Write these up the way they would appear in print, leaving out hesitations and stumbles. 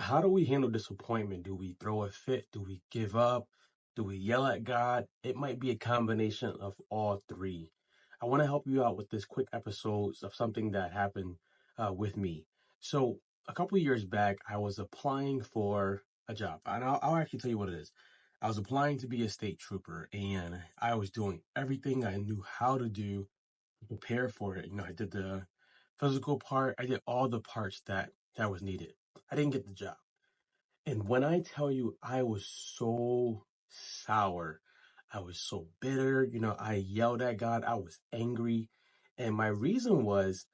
How do we handle disappointment? Do we throw a fit? Do we give up? Do we yell at God? It might be a combination of all three. I want to help you out with this quick episodes of something that happened with me. So a couple of years back, I was applying for a job, and I'll actually tell you what it is. I was applying to be a state trooper, and I was doing everything I knew how to do to prepare for it. I did the physical part. I did all the parts that was needed. I didn't get the job. And when I tell you I was so sour, I was so bitter, I yelled at God, I was angry. And my reason was,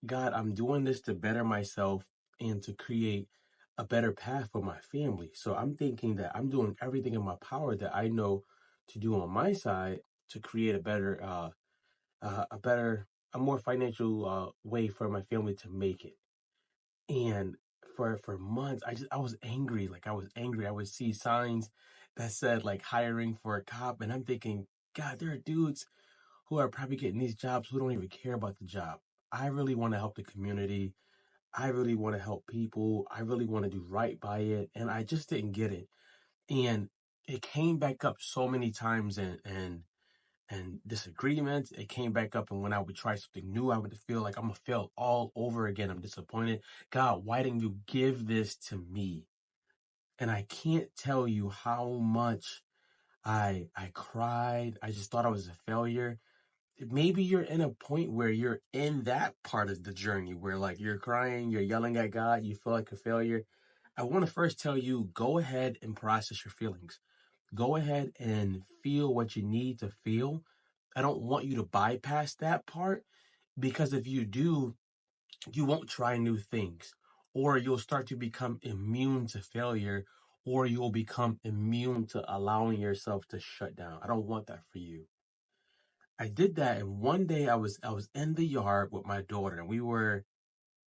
God, I'm doing this to better myself and to create a better path for my family. So I'm thinking that I'm doing everything in my power that I know to do on my side to create a better, a more financial way for my family to make it. And for months, I was angry. Like I was angry. I would see signs that said like hiring for a cop, and I'm thinking, God, there are dudes who are probably getting these jobs who don't even care about the job. I really want to help the community. I really want to help people. I really want to do right by it, and I just didn't get it. And it came back up so many times, and disagreements. It came back up, and when I would try something new, I would feel like I'm gonna fail all over again. I'm disappointed. God, why didn't you give this to me? And I can't tell you how much I cried. I just thought I was a failure. Maybe you're in a point where you're in that part of the journey where like you're crying, you're yelling at God, you feel like a failure. I want to first tell you, go ahead and process your feelings. Go ahead and feel what you need to feel. I don't want you to bypass that part, because if you do, you won't try new things, or you'll start to become immune to failure, or you'll become immune to allowing yourself to shut down. I don't want that for you. I did that, and one day I was in the yard with my daughter, and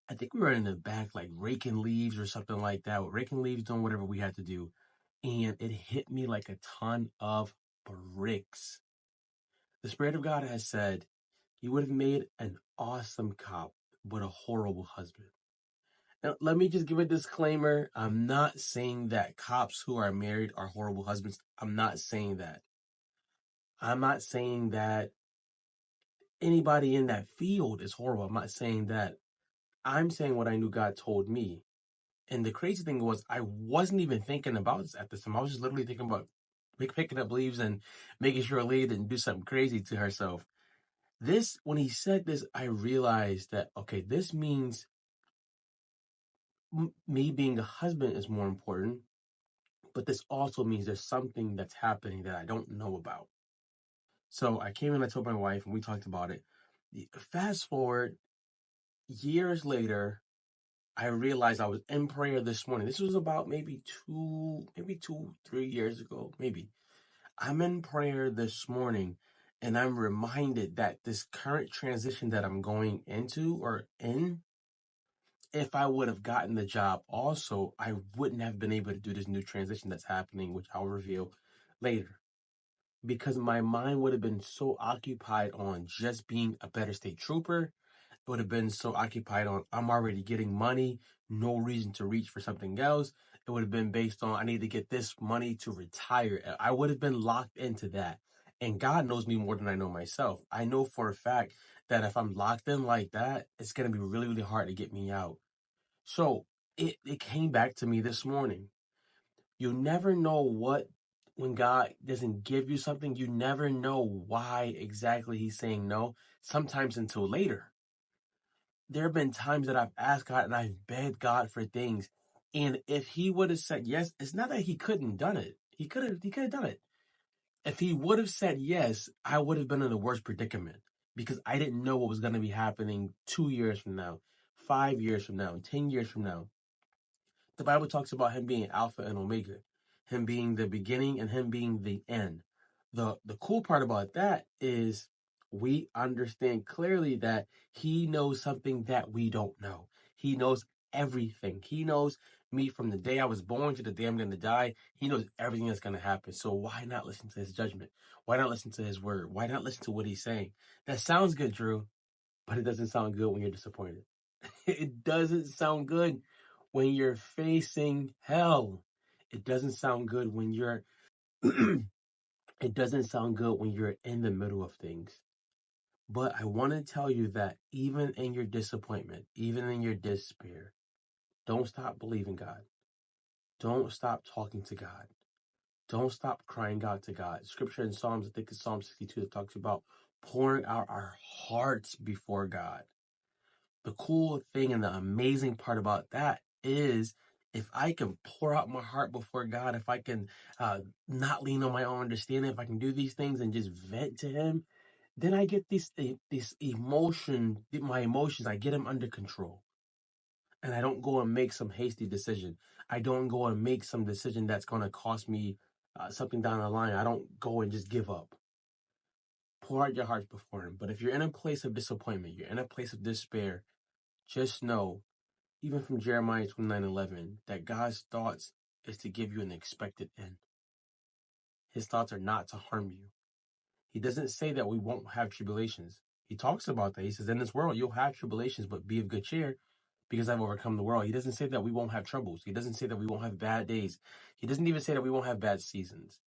I think we were in the back like raking leaves or something like that, raking leaves, doing whatever we had to do, and it hit me like a ton of bricks. The Spirit of God has said, you would have made an awesome cop, but a horrible husband. Now, let me just give a disclaimer. I'm not saying that cops who are married are horrible husbands. I'm not saying that. I'm not saying that anybody in that field is horrible. I'm not saying that. I'm saying what I knew God told me. And the crazy thing was, I wasn't even thinking about this at this time. I was just literally thinking about picking up leaves and making sure a lady didn't do something crazy to herself. When he said this, I realized that, okay, this means me being a husband is more important, but this also means there's something that's happening that I don't know about. So I came in, I told my wife, and we talked about it. Fast forward years later, I realized I was in prayer this morning. This was about maybe 3 years ago, maybe. I'm in prayer this morning, and I'm reminded that this current transition that I'm going into or in, if I would have gotten the job also, I wouldn't have been able to do this new transition that's happening, which I'll reveal later. Because my mind would have been so occupied on just being a better state trooper. It would have been so occupied on, I'm already getting money, no reason to reach for something else. It would have been based on, I need to get this money to retire. I would have been locked into that. And God knows me more than I know myself. I know for a fact that if I'm locked in like that, it's going to be really, really hard to get me out. So it came back to me this morning. You never know when God doesn't give you something, you never know why exactly he's saying no, sometimes until later. There have been times that I've asked God and I've begged God for things. And if he would have said yes, it's not that he couldn't done it. He could have done it. If he would have said yes, I would have been in the worst predicament, because I didn't know what was going to be happening 2 years from now, 5 years from now, 10 years from now. The Bible talks about him being Alpha and Omega, him being the beginning and him being the end. The cool part about that is we understand clearly that he knows something that we don't know. He knows everything. He knows me from the day I was born to the day I'm going to die. He knows everything that's going to happen. So why not listen to his judgment? Why not listen to his word? Why not listen to what he's saying? That sounds good, Drew, but it doesn't sound good when you're disappointed. It doesn't sound good when you're facing hell. It doesn't sound good when you're it doesn't sound good when you're in the middle of things. But I want to tell you that even in your disappointment, even in your despair, don't stop believing God. Don't stop talking to God. Don't stop crying out to God. Scripture in Psalms, I think it's Psalm 62, that talks about pouring out our hearts before God. The cool thing and the amazing part about that is if I can pour out my heart before God, if I can not lean on my own understanding, if I can do these things and just vent to Him, then I get this emotion, my emotions, I get them under control. And I don't go and make some hasty decision. I don't go and make some decision that's going to cost me something down the line. I don't go and just give up. Pour out your hearts before Him. But if you're in a place of disappointment, you're in a place of despair, just know, even from Jeremiah 29:11, that God's thoughts is to give you an expected end. His thoughts are not to harm you. He doesn't say that we won't have tribulations. He talks about that. He says, in this world, you'll have tribulations, but be of good cheer because I've overcome the world. He doesn't say that we won't have troubles. He doesn't say that we won't have bad days. He doesn't even say that we won't have bad seasons.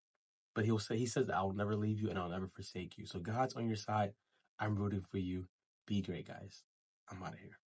But he says, I'll never leave you and I'll never forsake you. So God's on your side. I'm rooting for you. Be great, guys. I'm out of here.